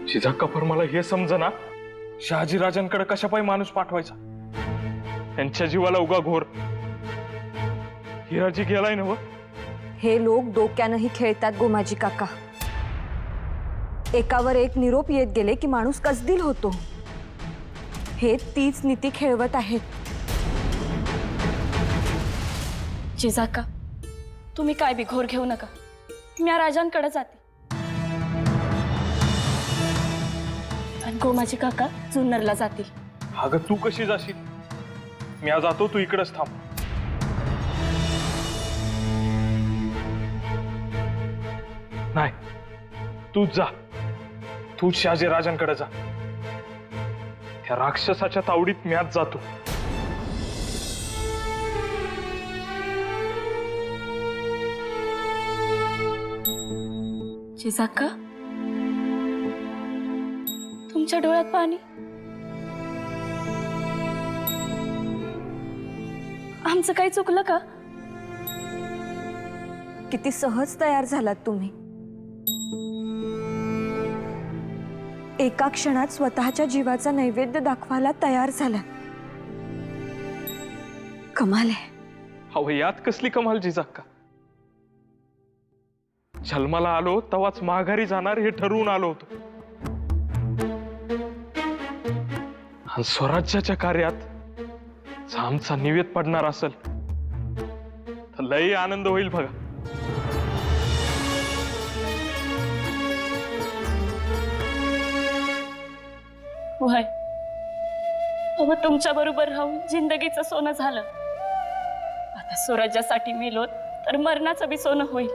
जिजाक्का मला हे समजना शहाजीराजांकडे कशा पायी माणूस पाठवायचा। त्यांच्या जीवाला उगा घोर। हिराजी गेलाय ना। हे लोक डोक्यानंही खेळतात गोमाजी काका। एकावर एक निरोप येत गेले की माणूस कसदिल होतो। हे तीच नीती खेळवत आहेत। जिजाक्का, तुम्ही काय बी घोर घेऊ नका। मी राजांकडे जाते आणि गोमाजी काका जुन्नरला जातील। अगं तू कशी जाशील? मी आज जातो, तू इकडेच थांब। नाही, तू जा। तू शहाजीराजांकडे जा। त्या राक्षसाच्या तावडीत मी आज जातो। जिजाक्का, तुमच्या डोळ्यात पाणी। आमचं काही चुकलं का? किती सहज तयार झालात तुम्ही। एका क्षणात स्वतःच्या जीवाचा नैवेद्य दाखवायला तयार झालात। कमाल आहे। अहो यात कसली कमाल जिजाक्का? जन्माला आलो तवाच माघारी जाणार हे ठरवून आलो होतो। आणि स्वराज्याच्या कार्यात आमचा निवेद पडणार असेल तर लई आनंद होईल बघा। वय अहो तुमच्या बरोबर राहून जिंदगीचं सोनं झालं। आता स्वराज्यासाठी मेलो तर मरणाचं बी सोनं होईल।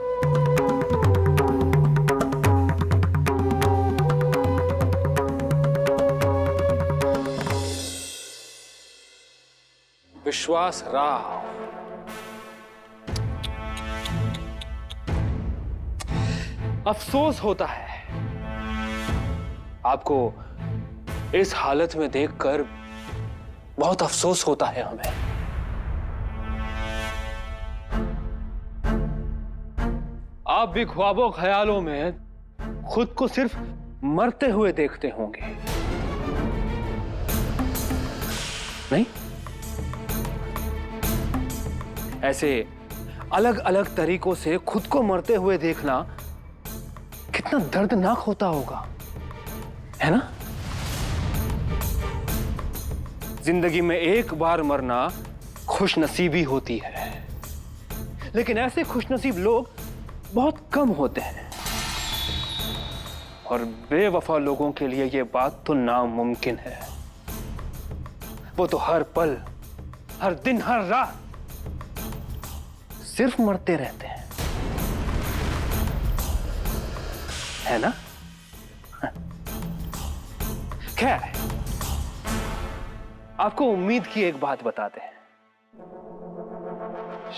विश्वास राव, अफसोस होता है आपको इस हालत में देखकर। बहुत अफसोस होता है हमें। आप भी ख्वाबों ख्यालों में खुद को सिर्फ मरते हुए देखते होंगे, नहीं? ऐसे अलग अलग तरीकों से खुद को मरते हुए देखना कितना दर्दनाक होता होगा, है ना? जिंदगी में एक बार मरना खुशनसीबी होती है, लेकिन ऐसे खुशनसीब लोग बहुत कम होते हैं। और बेवफा लोगों के लिए यह बात तो नामुमकिन है। वो तो हर पल, हर दिन, हर रात सिर्फ मरते रहते हैं, है ना? खैर, आपको उम्मीद की एक बात बताते हैं।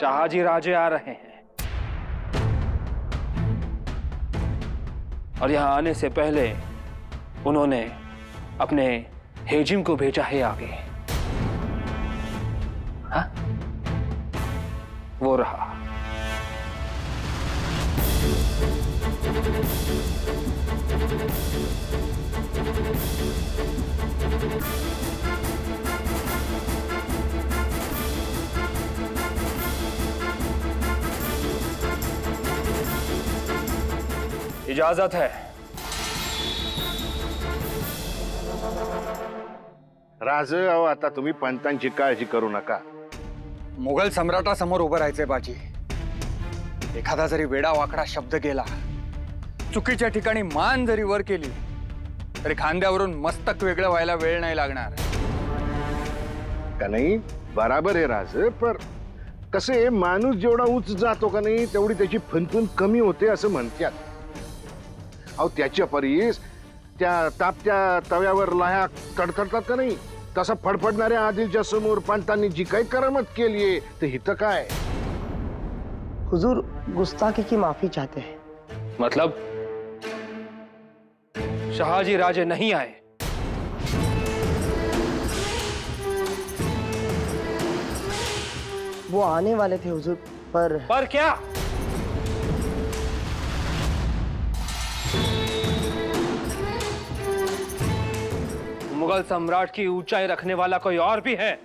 शाहजी राजे आ रहे हैं और यहां आने से पहले उन्होंने अपने हेजिम को भेजा है आगे। हाँ? वो रहा। इजाजत है। राज, अहो आता तुम्ही पंतांची काळजी करू नका। मुघल सम्राटासमोर उभं राहायचंय बाजी। एखादा जरी वेडा वाकडा शब्द केला, चुकीच्या ठिकाणी मान जरी वर केली तरी खांद्यावरून मस्तक वेगळं व्हायला वेळ नाही लागणार। का नाही? बराबर आहे राज, पर कसे माणूस जेवढा उंच जातो का नाही तेवढी त्याची फणफण कमी होते असं म्हणतात। अहो त्याच्या परीस त्या तापत्या तव्यावर लाया तडतडतात का नाही, तसा फडफडणाऱ्या आदिलच्या समोर पंतांनी जी काही करामत केलीये तर हित काय? हुजूर गुस्ताखी की माफी चाहते हैं। मतलब शाहजी राजे नहीं आए? वो आने वाले थे हुजूर, पर क्या? मुगल सम्राट की ऊंचाई रखने वाला कोई और भी है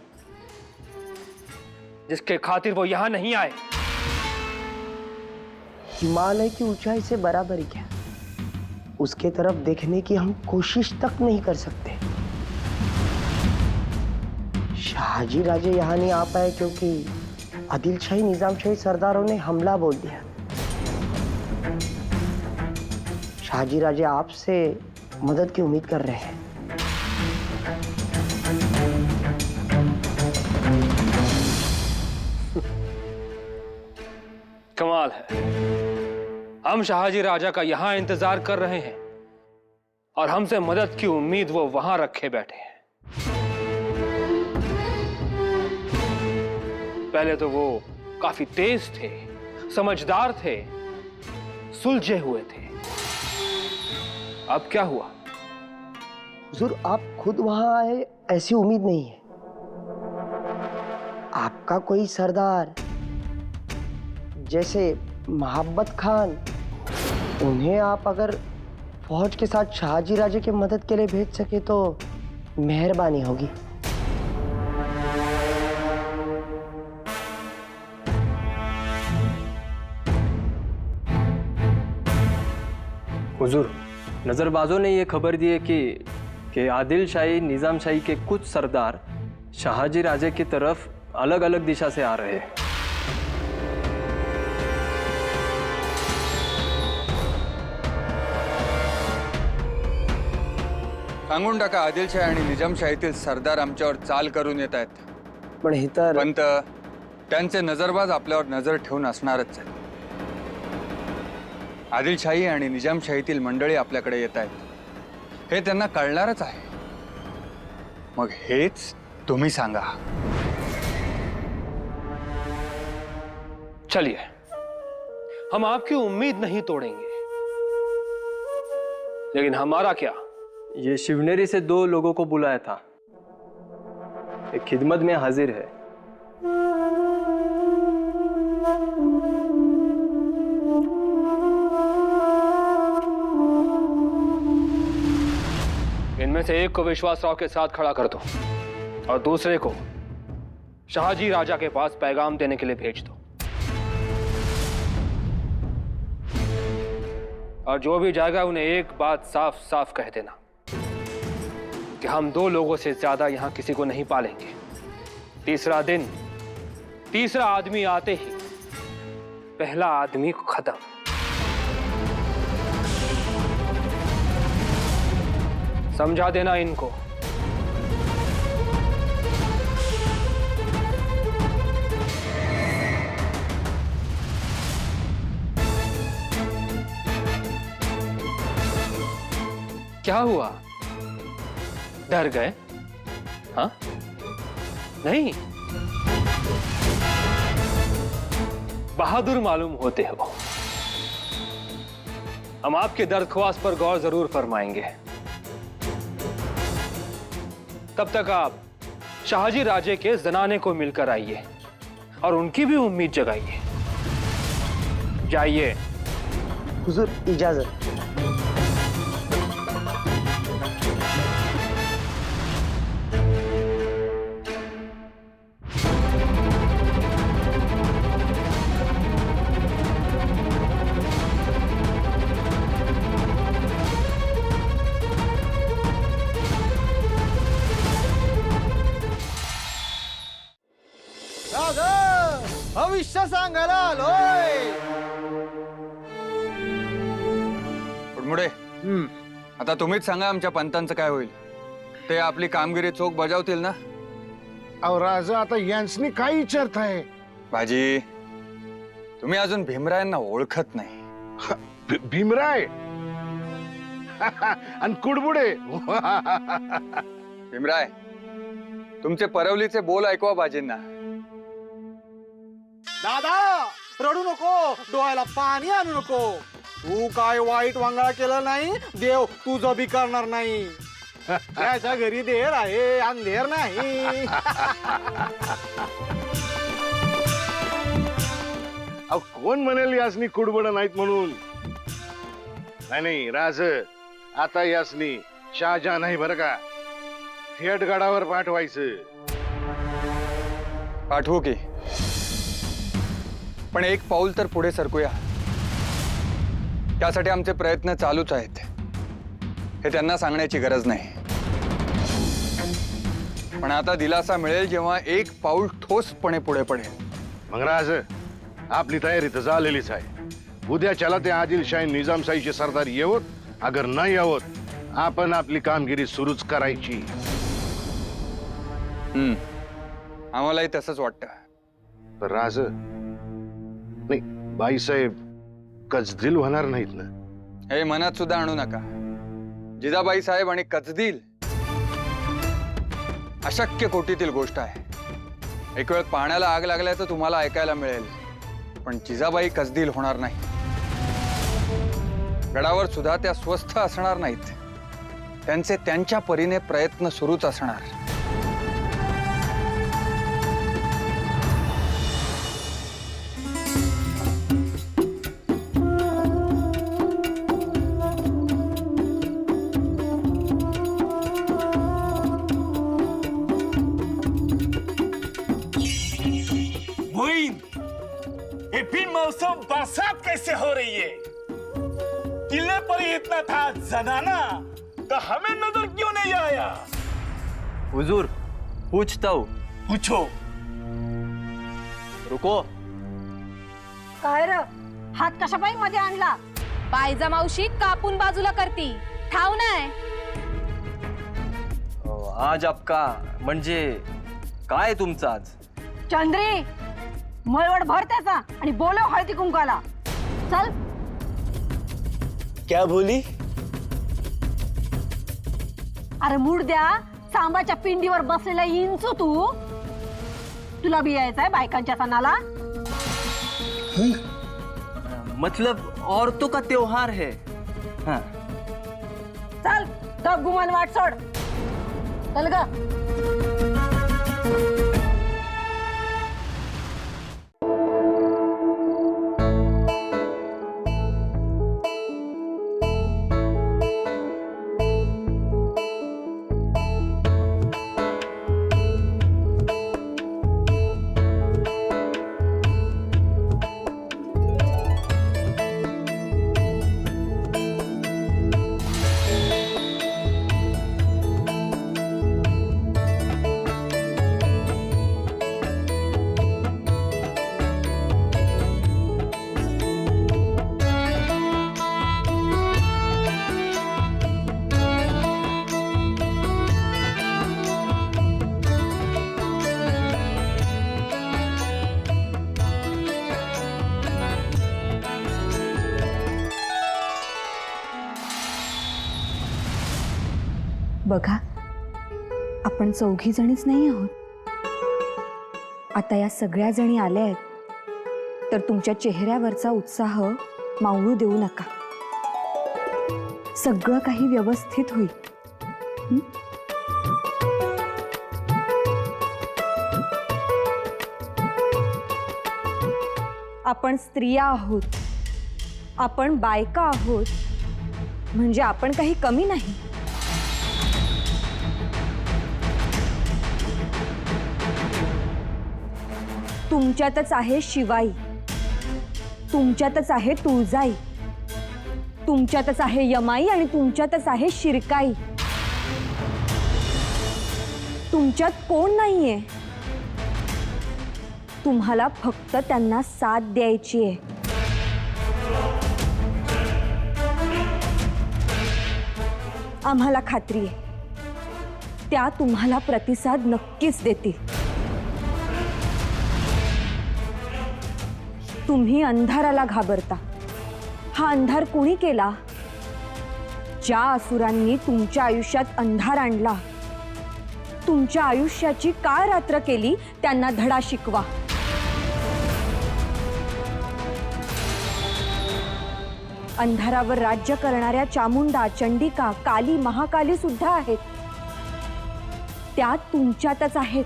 जिसके खातिर वो यहां नहीं आए? हिमालय की ऊंचाई से बराबरी क्या, उसके तरफ देखने की हम कोशिश तक नहीं कर सकते। शाहजी राजे यहाँ नहीं आ पाए क्योंकि आदिल शाही निजाम शाही सरदारों ने हमला बोल दिया। शाहजी राजे आपसे मदद की उम्मीद कर रहे हैं। कमाल है, हम शाहजी राजा का यहां इंतजार कर रहे हैं और हमसे मदद की उम्मीद वो वहां रखे बैठे हैं। पहले तो वो काफी तेज थे, समझदार थे, सुलझे हुए थे। अब क्या हुआ? हुजूर, आप खुद वहां आए ऐसी उम्मीद नहीं है। आपका कोई सरदार जैसे मोहब्बत खान, उन्हें आप अगर फौज के साथ शाहजी राजे की मदद के लिए भेज सके तो मेहरबानी होगी। हुजूर, नजरबाजों ने ये खबर दी है कि आदिल शाही निजाम शाही के कुछ सरदार शाहजी राजे की तरफ अलग अलग दिशा से आ रहे हैं। सांगून टाका, आदिलशाही आणि निजामशाहीतील सरदार आमच्यावर चाल करून येत आहेत. पण हे तर पंत, त्यांचे नजरबाज आपल्यावर नजर ठेवून असणारच आहेत. आदिलशाही आणि निजामशाहीतील मंडळी आपल्याकडे येत आहेत हे त्यांना कळणारच आहे. मग हेच तुम्ही सांगा. चलिए, हम आपकी उम्मीद नहीं तोड़ेंगे, लेकिन हमारा क्या? ये शिवनेरी से 2 लोगों को बुलाया था, एक खिदमत में हाजिर है। इनमें से एक को विश्वासराव के साथ खड़ा कर दो और दूसरे को शाहजी राजा के पास पैगाम देने के लिए भेज दो। और जो भी जाएगा उन्हें एक बात साफ साफ कह देना कि हम 2 लोगों से ज्यादा यहां किसी को नहीं पालेंगे। तीसरा दिन, तीसरा आदमी आते ही पहला आदमी खत्म। समझा देना इनको। क्या हुआ? डर गए? हाँ? नहीं, बहादुर मालूम होते हो। हम आपके दरख्वास्त पर गौर जरूर फरमाएंगे। तब तक आप शाहजी राजे के जनाने को मिलकर आइए और उनकी भी उम्मीद जगाइए। जाइए। हुजूर, इजाजत। भविष्य सांगायला आलोय. पुढमुडे, आता तुम्हीच सांगा आमच्या पंतांचं काय होईल. ते आपली कामगिरी चोख बजावतील ना? अहो राजा, आता यांसनी काय विचारताय? बाजी, तुम्ही अजून भीमरायांना ओळखत नाही. भीमराय आणि कुडबुडे. भीमराय, तुमचे परवलीचे बोल ऐकवा बाजींना. दादा, रडू नको, डोळ्याला पाणी आणू नको. तू काय वाईट वांगळा केला नाही, देव तुझं बी करणार नाही. त्याच्या घरी देर आहे, अंधेर नाही. अहो कोण म्हणेल यासनी कुडबुड नाहीत म्हणून? नाही नाही राज, आता यासनी शहाजहान नाही बरं का. थेट गडावर पाठवायचं. पाठवू की, पण एक पाऊल तर पुढे सरकूया. त्यासाठी आमचे प्रयत्न चालूच आहेत. हे त्यांना सांगण्याची गरज नाही. पण आता दिलासा मिळेल जेव्हा एक पाऊल ठोसपणे पुढे पडेल. मग राज, आपली तयारी तर झालेलीच आहे. उद्याच्याला ते आदिलशाही निजामशाहीचे सरदार येवत, अगर नाही येवत आपण आपली कामगिरी सुरूच करायची. आम्हालाही तसंच वाटतं. पण राज, नाही, बाईसाहेब कचदिल होणार नाहीत ना? हे मनात सुद्धा आणू नका. जिजाबाई साहेब आणि कचदिल अशक्य कोटीतील गोष्ट आहे. एक वेळ पाण्याला आग लागल्याचं तुम्हाला ऐकायला मिळेल, पण जिजाबाई कचदिल होणार नाही. गडावर सुद्धा त्या स्वस्थ असणार नाहीत. त्यांचे त्यांच्या परीने प्रयत्न सुरूच असणार. ये बिन मौसम बरसात कैसे हो रही है? किले पर ही इतना था जनाना, तो हमें नजर क्यों नहीं आया? हुजूर, पूछता हूँ. पूछो. रुको. काय र, हात कशापायी मध्ये आणला? पायजा मावशी कापून बाजूला करती, ठाव नाही. आज आपका म्हणजे काय तुमचं आज? चंद्री, मळवट भर त्याचा आणि बोलव हळदी कुंकाला. चल. क्या बोली? अरे मूड द्या, सांबाच्या पिंडीवर बसलेला इंचू तू. तुला बी यायचंय बायकांच्या सणाला? मतलब औरतों का त्योहार है. हाँ. चल, गप गुमान वाट सोड. चल ग. बघा, आपण 4 जणीच नाही आहोत. आता या सगळ्या जणी आल्या आहेत, तर तुमच्या चेहऱ्यावरचा उत्साह मावळू देऊ नका. सगळं काही व्यवस्थित होईल. आपण स्त्रिया आहोत, आपण बायका आहोत, म्हणजे आपण काही कमी नाही. तुमच्यातच आहे शिवाई, तुमच्यातच आहे तुळजाई, तुमच्यातच आहे यमाई आणि तुमच्यातच आहे शिरकाई. तुमच्यात कोण नाहीये. तुम्हाला फक्त त्यांना साथ द्यायची आहे. आम्हाला खात्री आहे, त्या तुम्हाला प्रतिसाद नक्कीच देतील. तुम्ही अंधाराला घाबरता. हा अंधार कोणी केला? ज्या असुरांनी तुमच्या आयुष्यात अंधार आणला, तुमच्या आयुष्याची काळ रात्र केली, त्यांना धडा शिकवा. अंधारावर राज्य करणाऱ्या चामुंडा, चंडिका, काली, महाकाली सुद्धा आहेत. त्या तुमच्यातच आहेत.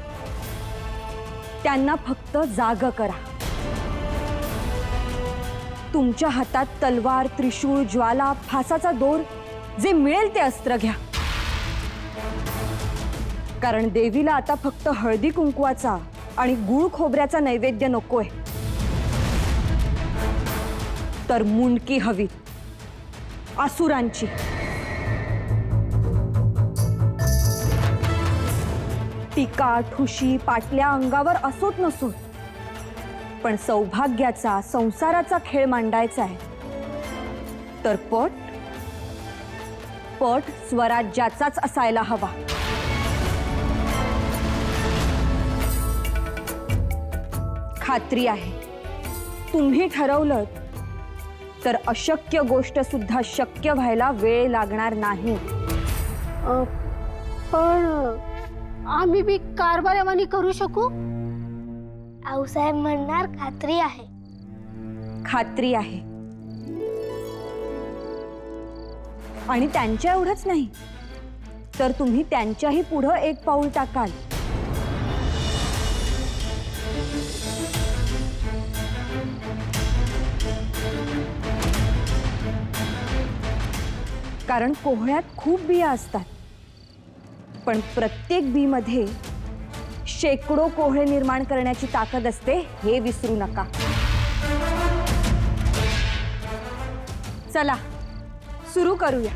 त्यांना फक्त जाग करा. तुमच्या हातात तलवार, त्रिशूळ, ज्वाला, फासाचा दोर, जे मिळेल ते अस्त्र घ्या. कारण देवीला आता फक्त हळदी कुंकवाचा आणि गुळ खोबऱ्याचा नैवेद्य नकोय, तर मुंडकी हवी, आसुरांची. टीका ठुशी पाटल्या अंगावर असोत नसोत, पण सौभाग्याचा संसाराचा खेळ मांडायचा आहे, तर पट स्वराज्याचाच असायला हवा. खात्री आहे तुम्ही ठरवलं तर अशक्य गोष्ट सुद्धा शक्य व्हायला वेळ लागणार नाही. पण आम्ही बी कारभार्यावानी करू शकू? आऊसाहेब म्हणणार खात्री आहे. खात्री आहे. आणि त्यांच्या एवढंच नाही, तर तुम्ही त्यांच्याही पुढं एक पाऊल टाकाल. कारण कोहळ्यात खूप बिया असतात, पण प्रत्येक बीमध्ये शेकडो कोहळे निर्माण करण्याची ताकद असते, हे विसरू नका. चला सुरू करूया.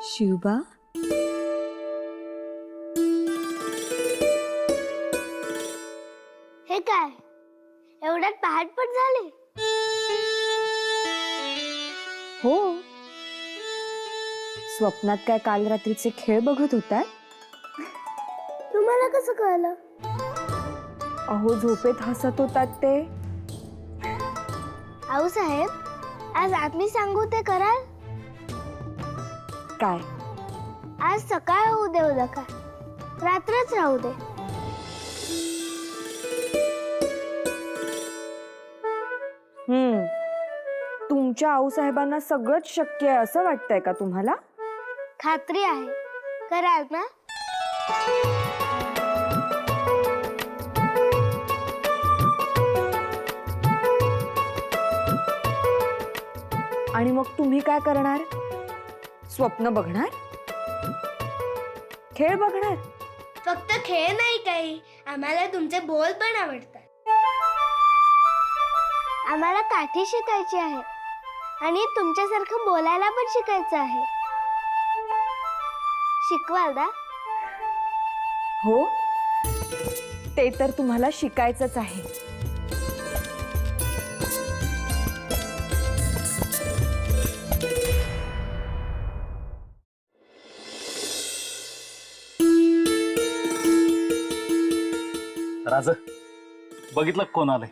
शिवबा, हे काय एवढ्यात पहाटपट झाली? हो. स्वप्नात काय काल रात्रीचे खेळ बघत होता? तुम्हाला कसं कळलं? अहो झोपेत हसत होतात ते. आऊसाहेब, आज आम्ही सांगू ते कराल? काय? आज सकाळ होऊ देऊ नका, रात्रच राहू दे. तुमच्या आऊसाहेबांना सगळंच शक्य आहे असं वाटतंय का तुम्हाला? खात्री आहे, कराल ना? आणि मग तुम्ही काय करणार? स्वप्न बघणार? खेळ बघणार? फक्त खेळ नाही काही, आम्हाला तुमचे बोल पण आवडतात. आम्हाला काठी शिकायची आहे आणि तुमच्यासारखं बोलायला पण शिकायचं आहे. शिकवाल ना? हो, ते तर तुम्हाला शिकायचंच आहे. राज बघितलं कोण आलंय?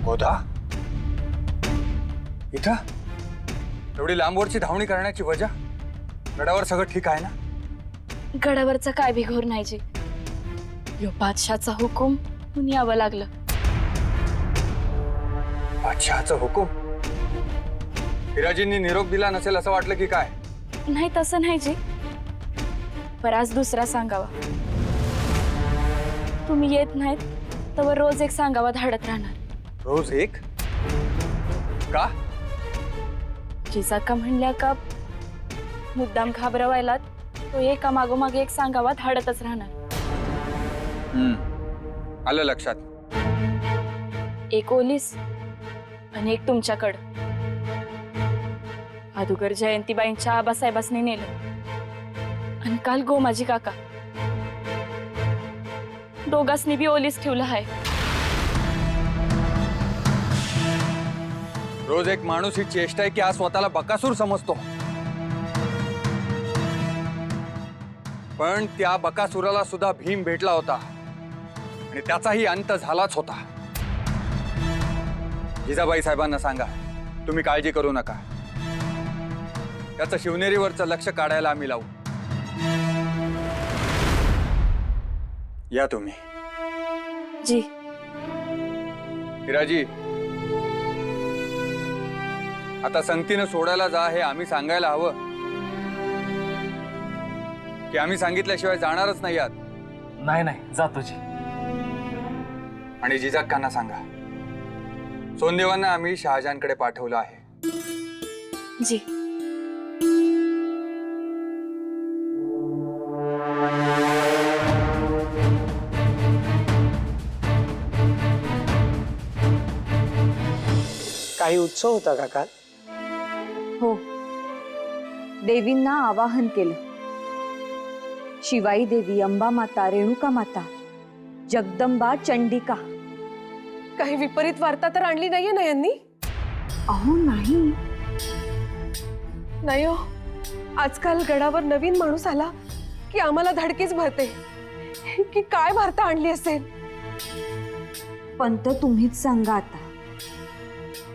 गोदा इथं एवढी लांबवरची धावणी करण्याची वजह? गडावर सगळं ठीक आहे ना? गडावरचा काय बिघोर नाही जी. यो बादशाचा हुकूम म्हणून यावं लागलं. बादशहाचा हुकूम? हिराजींनी निरोप दिला नसेल असं वाटलं की काय? नाही तसं नाही जी, पर आज दुसरा सांगावा. तुम्ही येत नाहीत तर रोज एक सांगावा धाडत राहणार. रोज एक? का? जिजाका म्हणल्या का मुद्दाम घाबरवायला तो एका मागोमाग एक सांगावा धाडतच राहणार. आलं लक्षात. एक ओलीस आणि एक तुमच्याकडं. अदुगर जयंतीबाईंच्या आबासाहेबासनी नेलं आणि काल गोमाजी काका. दोघांसनी बी ओलीस ठेवलं आहे. रोज एक माणूस ही चेष्टा आहे की आज स्वतःला बकासूर समजतो, पण त्या बकासुराला सुद्धा भीम भेटला होता आणि त्याचाही अंत झालाच होता. जिजाबाई साहेबांना सांगा तुम्ही काळजी करू नका. त्याचं शिवनेरीवरचं लक्ष काढायला आम्ही लावू. या तुम्ही. जी. हिराजी, आता संगतीनं सोडायला जा हे आम्ही सांगायला हवं की आम्ही सांगितल्याशिवाय जाणारच नाही आहात? नाही नाही जातो जी. आणि जिजाक्कांना सांगा सोनदेवांना आम्ही शहाजहानकडे पाठवलं आहे. जी. काही उत्सव होता का काल? हो, देवींना आवाहन केलं. शिवाई देवी, अंबा माता, रेणुका माता, जगदंबा, चंडिका. काही विपरीत वार्ता तर आणली नाहीये ना यांनी? अहो नाही. नाही हो, आजकाल गडावर नवीन माणूस आला की आम्हाला धडकीच भरते की काय वार्ता आणली असेल. पंत तुम्हीच सांगा आता.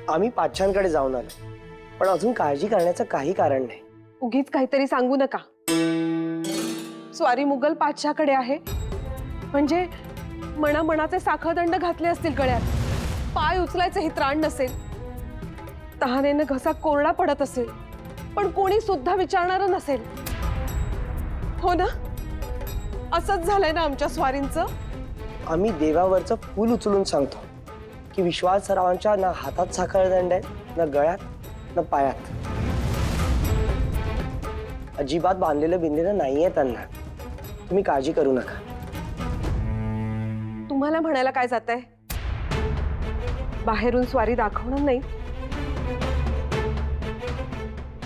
आम्ही पाचशांकडे जाऊन आलो, पण अजून काळजी करण्याचं काही कारण नाही. उगीच काहीतरी सांगू नका. स्वारी मुघल पाचशाकडे आहे म्हणजे मनामनाचे साखळदंड घातले असतील गळ्यात. पाय उचलायचे ही त्राण नसेल. तहानेनं घसा कोरडा पडत असेल पण कोणी सुद्धा विचारणारं नसेल. हो ना? असंच झालंय ना आमच्या स्वारींचं? आम्ही देवावरचं फूल उचलून सांगतो की विश्वास सरावांच्या ना हातात साखळदंड आहे, ना गळ्यात, ना पायात. अजिबात बांधलेलं बिंदलेलं नाहीये त्यांना. तुम्ही काळजी करू नका. तुम्हाला म्हणायला काय जातंय? बाहेरून स्वारी दाखवणार नाही,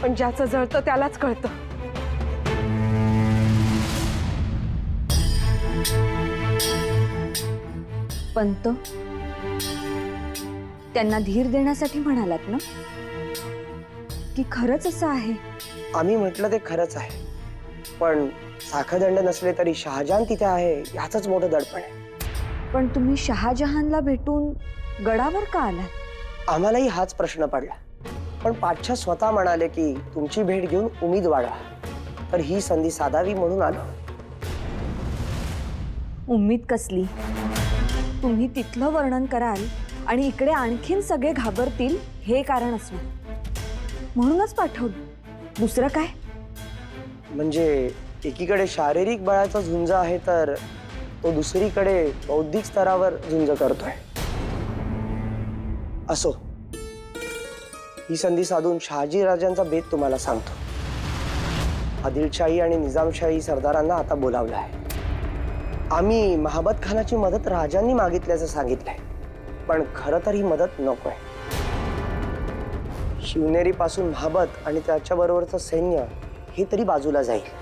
पण ज्याचं जळतं त्यालाच कळतं. पंत, त्यांना धीर देण्यासाठी म्हणालात ना? की खरंच असं आहे? आम्ही म्हटलं ते खरंच आहे, पण साखळदंड नसले तरी शहाजहान तिथे आहे याचंच मोठं दडपण आहे. पण तुम्ही शहाजहानला भेटून गडावर का आलात? आम्हालाही हाच प्रश्न पडला, पण पातशाह स्वतः म्हणाले की तुमची भेट घेऊन उमेद वाढवा, तर ही संधी साधावी म्हणून आलो. उम्मीद कसली? तुम्ही तिथलं वर्णन कराल आणि इकडे आणखीन सगळे घाबरतील हे कारण असणार, म्हणूनच पाठवलं. दुसरं काय? म्हणजे एकीकडे शारीरिक बळाचा झुंज आहे तर तो दुसरीकडे बौद्धिक स्तरावर झुंज करतोय. असो, ही संधी साधून शहाजी राजांचा बेत तुम्हाला सांगतो. आदिलशाही आणि निजामशाही सरदारांना आता बोलावलं आहे. आम्ही महाबत खानाची मदत राजांनी मागितल्याचं सांगितलंय, पण खरं तर ही मदत नकोय. शिवनेरी पासून महाबत आणि त्याच्याबरोबरचं सैन्य हे तरी बाजूला जाईल.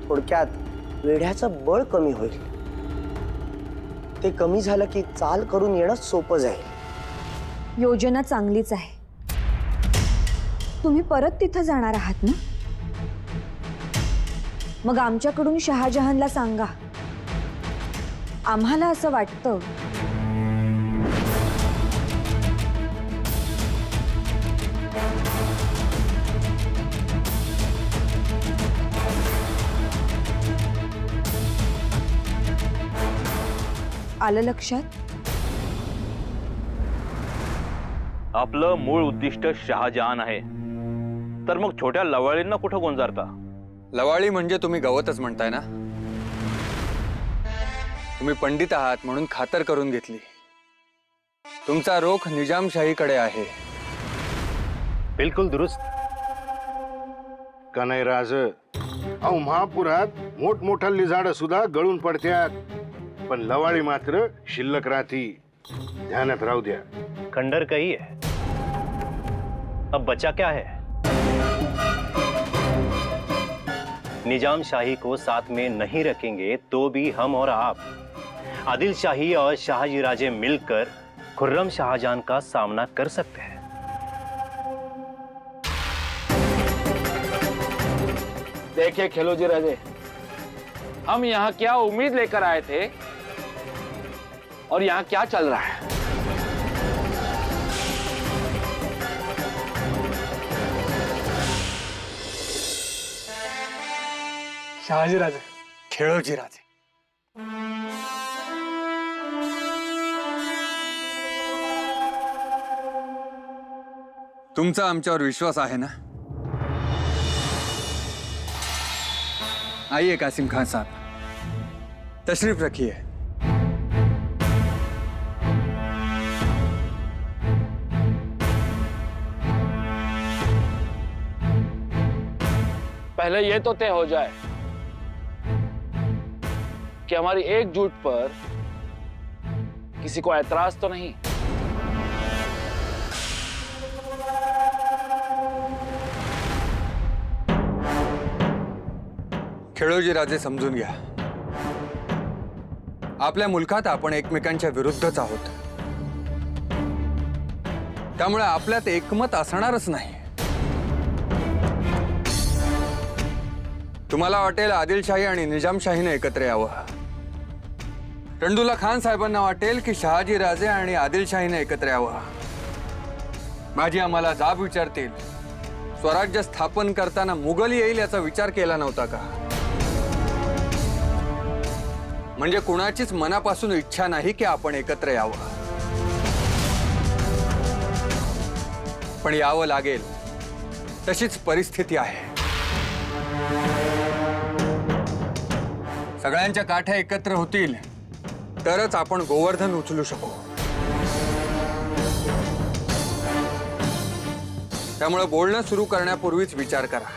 थोडक्यात वेढ्याचं बळ कमी होईल. ते कमी झालं की चाल करून येणं सोपं जाईल. योजना चांगलीच आहे. तुम्ही परत तिथं जाणार आहात ना? मग आमच्याकडून शहाजहानला सांगा आम्हाला असं वाटतं आलं लक्षात? आपलं मूळ उद्दिष्ट शहाजहान आहे, तर मग छोट्या लवाळींना कुठं गोंजारता? लवाळी म्हणजे तुम्ही गवतच म्हणताय ना? तुम्ही पंडित आहात म्हणून खातर करून घेतली. तुमचा रोख निजामशाहीकडे आहे. बिलकुल दुरुस्त. का नाही राज? अहो महापुरात मोठमोठाली झाडं सुद्धा गळून पडत्यात, पण लवाळी मात्र शिल्लक राहती. ध्यानात राहू द्या. खंडर कही है, अब बचा क्या है? निजाम शाही को साथ में नहीं रखेंगे तो भी हम और आप, आदिल शाही और शाहजी राजे मिलकर खुर्रम शाहजहां का सामना कर सकते हैं. देखिए खिलौजी राजे, हम यहाँ क्या उम्मीद लेकर आए थे और यहाँ क्या चल रहा है? शहाजी राजे, खेळोजी राजे. तुमचा आमच्यावर विश्वास आहे ना? आइए कासिम खान साहब, तशरीफ रखिए. पहले ये तो तय हो जाए कि हमारी एकजुट पर किसी को ऐतराज तो नहीं. खेळोजी राजे, समजून घ्या, आपल्या मुलखात आपण एकमेकांच्या विरुद्धच आहोत. त्यामुळे आपल्यात एकमत असणारच नाही. तुम्हाला वाटेल आदिलशाही आणि निजामशाहीने एकत्र यावं. टंडुला खान साहेबांना वाटेल की शहाजी राजे आणि आदिलशाहीने एकत्र यावं. माझी आम्हाला जाब विचारतील, स्वराज्य स्थापन करताना मुघल येईल याचा विचार केला नव्हता का? म्हणजे कुणाचीच मनापासून इच्छा नाही की आपण एकत्र यावं, पण यावं लागेल तशीच परिस्थिती आहे. सगळ्यांच्या काठ्या एकत्र होतील तरच आपण गोवर्धन उचलू शकू. त्यामुळे बोलणं सुरू करण्यापूर्वीच विचार करा,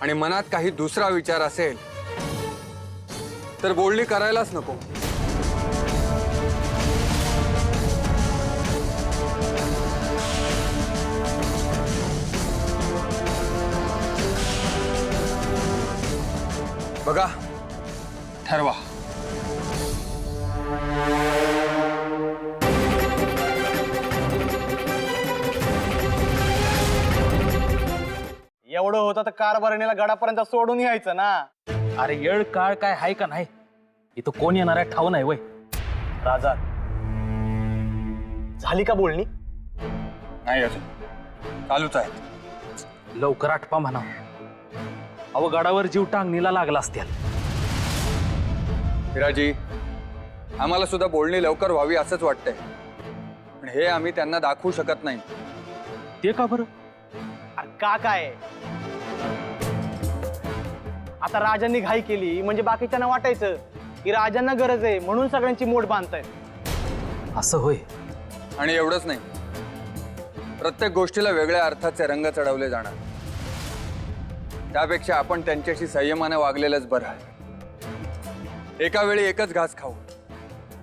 आणि मनात काही दुसरा विचार असेल तर बोलणी करायलाच नको. बघा, ठरवा. एवढं होतं तर कारभारणीला गडापर्यंत सोडून यायचं ना. अरे येळ काळ काय हाय का नाही, इथं कोण येणार आहे ठाव नाही वय. राजा, झाली का बोलणी? नाही अजून, चालूच आहे. लवकर आटपा म्हणा. अव गडावर जीव टांगणीला लागला असतील. हिराजी, आम्हाला सुद्धा बोलणी लवकर व्हावी असंच वाटतंय, पण हे आम्ही त्यांना दाखवू शकत नाही. ते का बरं? का काय आता राजांनी घाई केली म्हणजे बाकीच्यांना वाटायचं की राजांना गरज आहे म्हणून सगळ्यांची मोड बांधताय. असं होय? आणि एवढंच नाही, प्रत्येक गोष्टीला वेगळ्या अर्थाचे रंग चढवले जाणार. त्यापेक्षा आपण त्यांच्याशी संयमाने वागलेलंच बरं आहे. एका वेळी एकच घास खाऊ,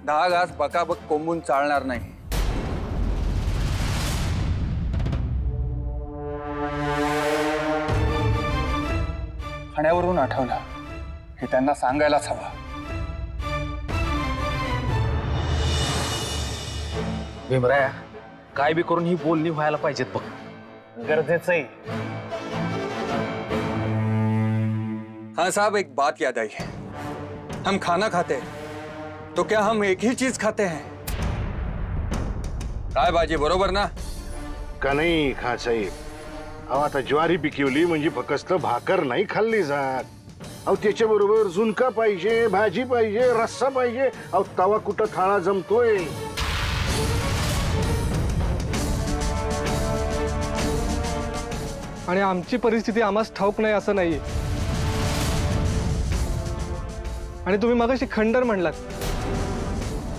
10 घास बकाबक कोंबून चालणार नाही. खाण्यावरून आठवलं, हे त्यांना सांगायलाच हवं. भीमराया, काय बी करून ही बोलणी व्हायला पाहिजेत बघ. गरजेचं आहे. हाँ साहब, एक बात याद आई है. हम खाना खाते तो क्या हम एक ही चीज खाते हैं? काय बाजी, बरोबर ना? का नाही खा साहेब? अहो आता ज्वारी पिकवली म्हणजे फक्त भाकर नाही खाल्ली जात. अहो त्याच्याबरोबर झुणका पाहिजे, भाजी पाहिजे, रस्सा पाहिजे. अहो तवा कुठं थाळा जमतोय? आणि आमची परिस्थिती आम्हास ठाऊक नाही असं नाहीये. आणि तुम्ही मगाशी खंडर म्हणलात,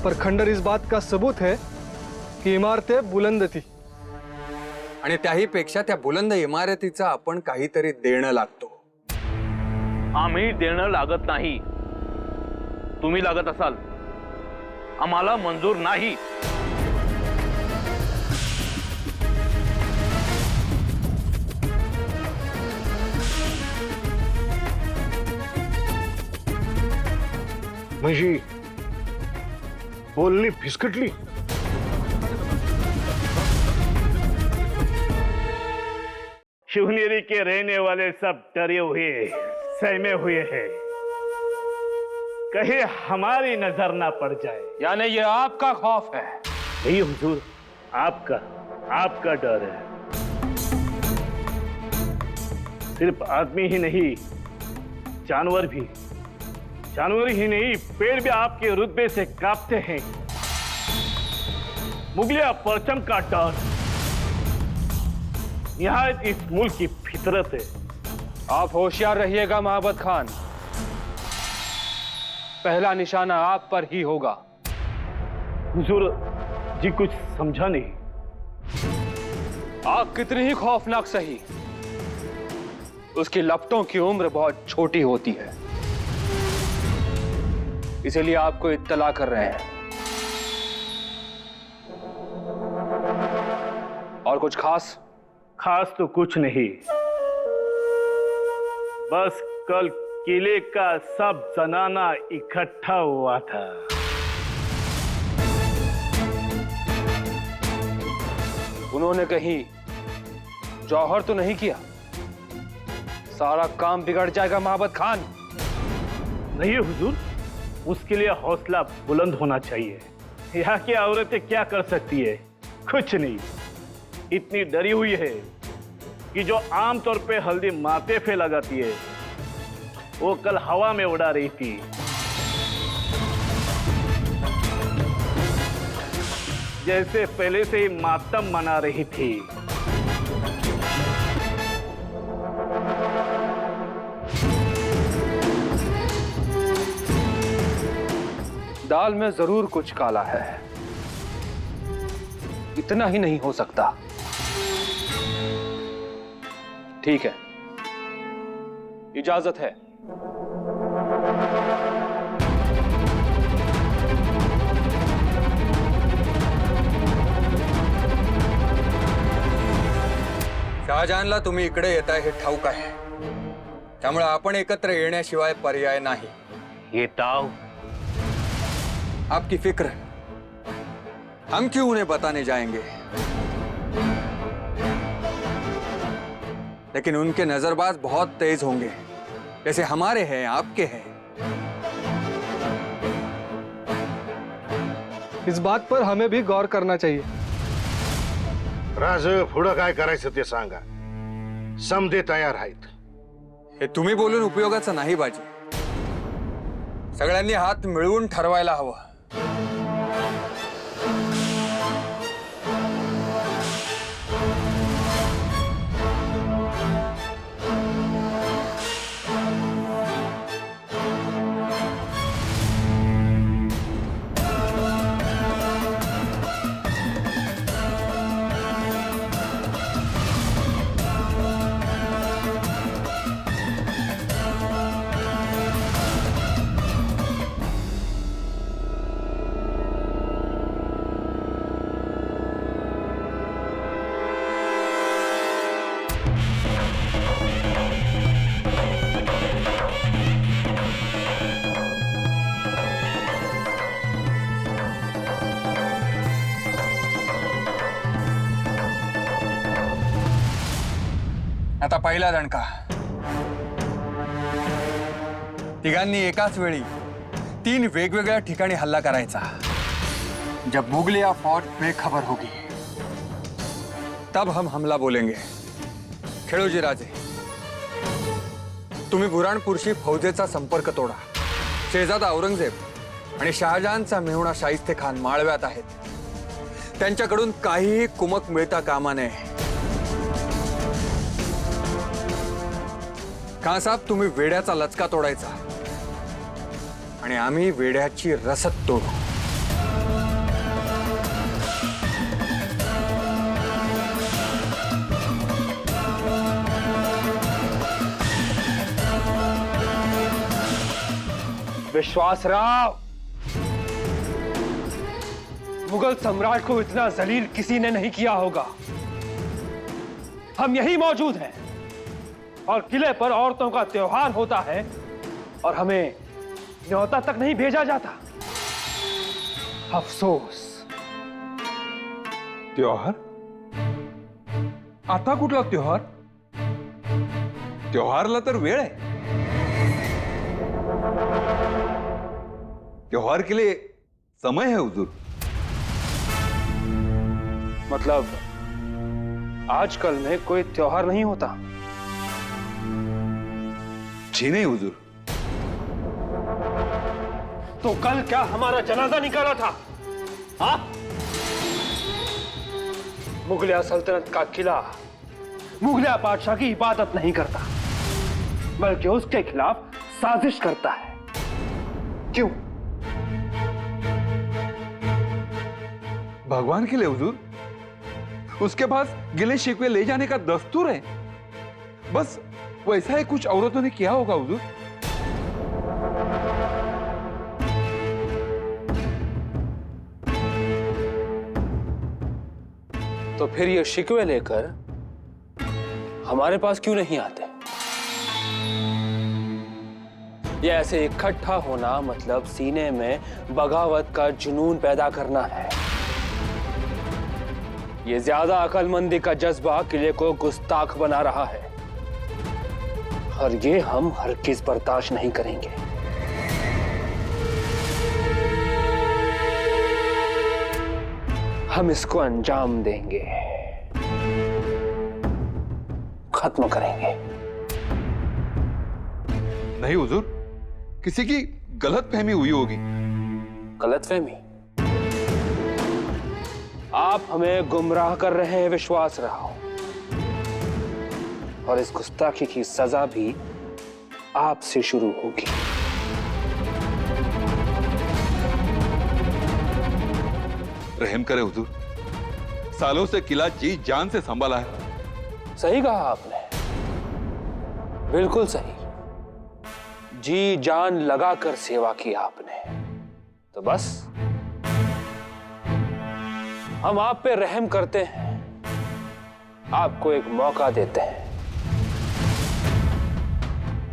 पर खंडर इस बात का सबूत है की इमारतें बुलंद थी. आणि त्याही पेक्षा त्या बुलंद इमारतीचा आपण काहीतरी देणं लागतो. आम्ही देणं लागत नाही. तुम्ही लागत असाल, आम्हाला मंजूर नाही. म्हणजे बोलणी फिसकटली. शिवनेरी के रहने वाले सब डरे हुए, सहमे हुए हैं, कहीं हमारी नजर ना पड़ जाए. यानी ये आपका खौफ है? नहीं हुजूर, आपका डर है. सिर्फ आदमी ही नहीं, जानवर ही नहीं, पेड़ भी आपके रुतबे से कांपते हैं. मुगलिया परचम का डर निहायत इस मुल्क की फितरत है. आप होशियार रहिएगा महाबत खान. पहला निशाना आप पर ही होगा. हुजूर जी कुछ समझा नहीं. आग कितनी ही खौफनाक सही, उसकी लपटों की उम्र बहुत छोटी होती है. इसीलिए आपको इत्तला कर रहे हैं. और कुछ खास? खास तो कुछ नहीं, बस कल किले का सब जनाना इकट्ठा हुआ था. उन्होंने कहीं जौहर तो नहीं किया? सारा काम बिगड़ जाएगा महाबत खान. नहीं हुजूर, उसके लिए हौसला बुलंद होना चाहिए. यहाँ की औरतें क्या कर सकती है? कुछ नहीं. इतनी डरी हुई है कि जो आमतौर पे हल्दी माथे पे लगाती है, वो कल हवा में उड़ा रही थी. जैसे पहले से ही मातम मना रही थी. दाल में जरूर कुछ काला है. इतना ही नहीं हो सकता. ठीक है, इजाजत है. शहाजहानला तुम्ही इकडे येताय हे ठाऊक आहे, त्यामुळे आपण एकत्र येण्याशिवाय पर्याय नाही. ये ताव आपकी फिक्र हम क्यों उन्हें बताने जाएंगे, लेकिन उनके नजरबाज बहुत तेज होंगे, जैसे हमारे हैं, आपके हैं. इस बात पर हमें भी गौर करना चाहिए. राज पुढं काय करायचं ते सांगा. समदे तयार आहेत. हे तुम्ही बोलून उपयोगाचं नाही बाजी. सगळ्यांनी हात मिळवून ठरवायला हवं. आता पहिला दणका. तिघांनी एकाच वेळी 3 वेगवेगळ्या ठिकाणी हल्ला करायचा। जब मुगलिया फौज बेखबर होगी तब हम हमला बोलेंगे। खेळोजी राजे, तुम्ही बुराणपूरशी फौजेचा संपर्क तोडा। शेजादा औरंगजेब आणि शहाजहानचा मेहुणा शाहिस्ते खान माळव्यात आहेत, त्यांच्याकडून काहीही कुमक मिळता कामा नये। खान साहेब, तुम्ही वेड्याचा लचका तोडायचा आणि आम्ही वेड्याची रसद तोडू। विश्वासराव, मुगल सम्राट को इतना जलील किसी ने नहीं किया होगा। हम यही मौजूद हैं और किले पर औरतों का त्योहार होता है और हमें न्योता तक नहीं भेजा जाता। अफसोस। त्योहार? आता कुठला त्योहार? त्योहारला तर वेळ आहे। त्योहार के लिए समय है हुजूर। मतलब आजकल में कोई त्योहार नहीं होता? जी नहीं हुजूर। तो कल क्या हमारा जनाजा निकाला था? हाँ? मुगलिया सल्तनत का किला मुगलिया बादशाह की इबादत नहीं करता, बल्कि उसके खिलाफ साजिश करता है। क्यों? भगवान के लिए हुजूर। उसके पास गिले शिकवे ले जाने का दस्तूर है। बस वैसा ही कुछ औरतों ने किया होगा हुजूर। तो फिर ये शिकवे लेकर हमारे पास क्यों नहीं आते? ये ऐसे इकट्ठा होना मतलब सीने में बगावत का जुनून पैदा करना है। ये ज्यादा अकलमंदी का जज्बा किले को गुस्ताख बना रहा है और ये हम हरगिज बर्दाश्त नहीं करेंगे। हम इसको अंजाम देंगे, खत्म करेंगे। नहीं हुजूर, किसी की गलतफहमी हुई होगी। गलतफहमी? आप हमें गुमराह कर रहे हैं विश्वासराव, और इस गुस्ताखी की सजा भी आपसे शुरू होगी। रहम करे हुजूर, सालों से किला जी जान से संभाला है। सही कहा आपने, बिल्कुल सही। जी जान लगाकर सेवा की आपने, तो बस हम आप पे रहम करते हैं, आपको एक मौका देते हैं।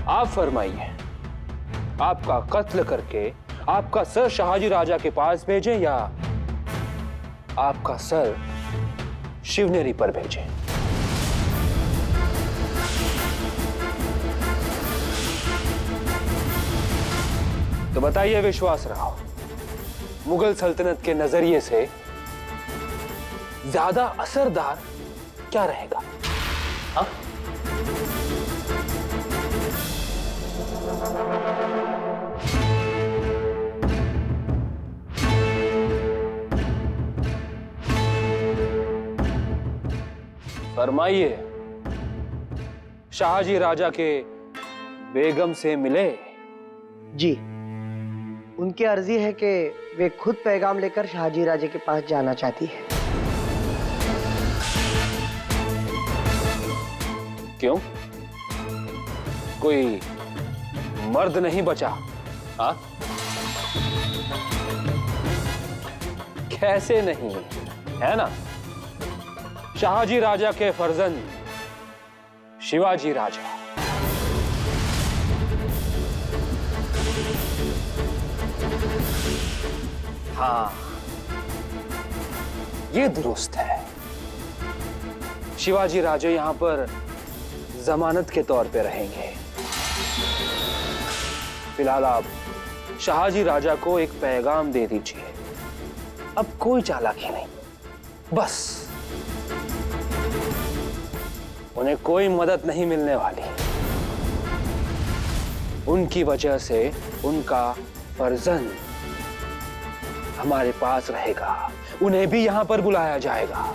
आप फरमाइए, आपका कत्ल करके आपका सर शाहजी राजा के पास भेजें या आपका सर शिवनेरी पर भेजें? तो बताइए विश्वासराव, मुगल सल्तनत के नजरिए से ज्यादा असरदार क्या रहेगा? हाँ? फरमाइए। शाहजी राजा के बेगम से मिले? जी, उनकी अर्जी है कि वे खुद पैगाम लेकर शाहजी राजे के पास जाना चाहती है। क्यों? कोई मर्द नहीं बचा? हाँ? कैसे नहीं, है ना? शाहजी राजा के फर्जंद शिवाजी राजा। हाँ, ये दुरुस्त है। शिवाजी राजे यहां पर जमानत के तौर पे रहेंगे। फिलहाल आप शाहजी राजा को एक पैगाम दे दीजिए। अब कोई चालाकी नहीं, बस उन्हें कोई मदद नहीं मिलने वाली। उनकी वजह से उनका फर्जंद हमारे पास रहेगा, उन्हें भी यहां पर बुलाया जाएगा।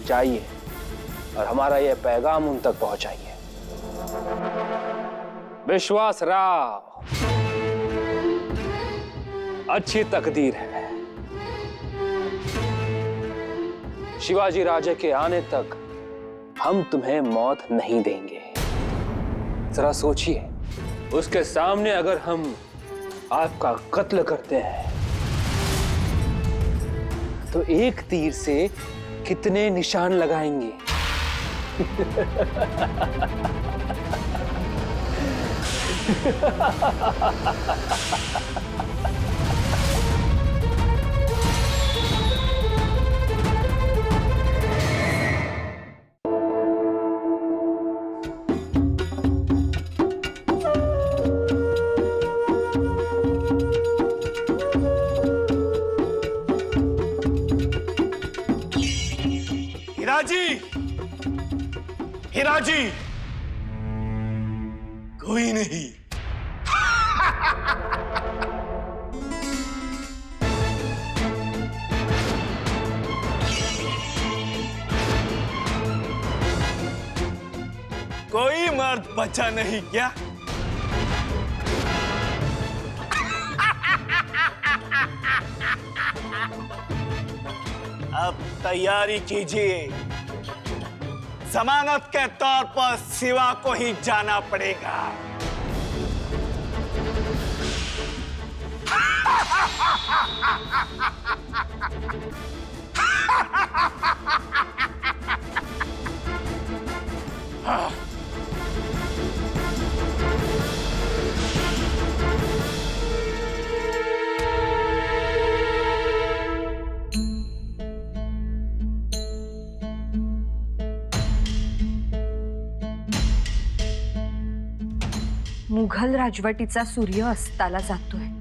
जाइए और हमारा यह पैगाम उन तक पहुंचाइए। विश्वास राव, अच्छी तकदीर है। शिवाजी राजे के आने तक हम तुम्हें मौत नहीं देंगे। जरा सोचिए, उसके सामने अगर हम आपका कत्ल करते हैं तो एक तीर से कितने निशान लगाएंगे? हिराजी, हिराजी, कोई नहीं। कोई मर्द बचा नहीं क्या? अब तैयारी कीजिए, जमानत के तौर पर शिवा को ही जाना पड़ेगा। मुघल राजवटीचा सूर्य अस्ताला जातोय।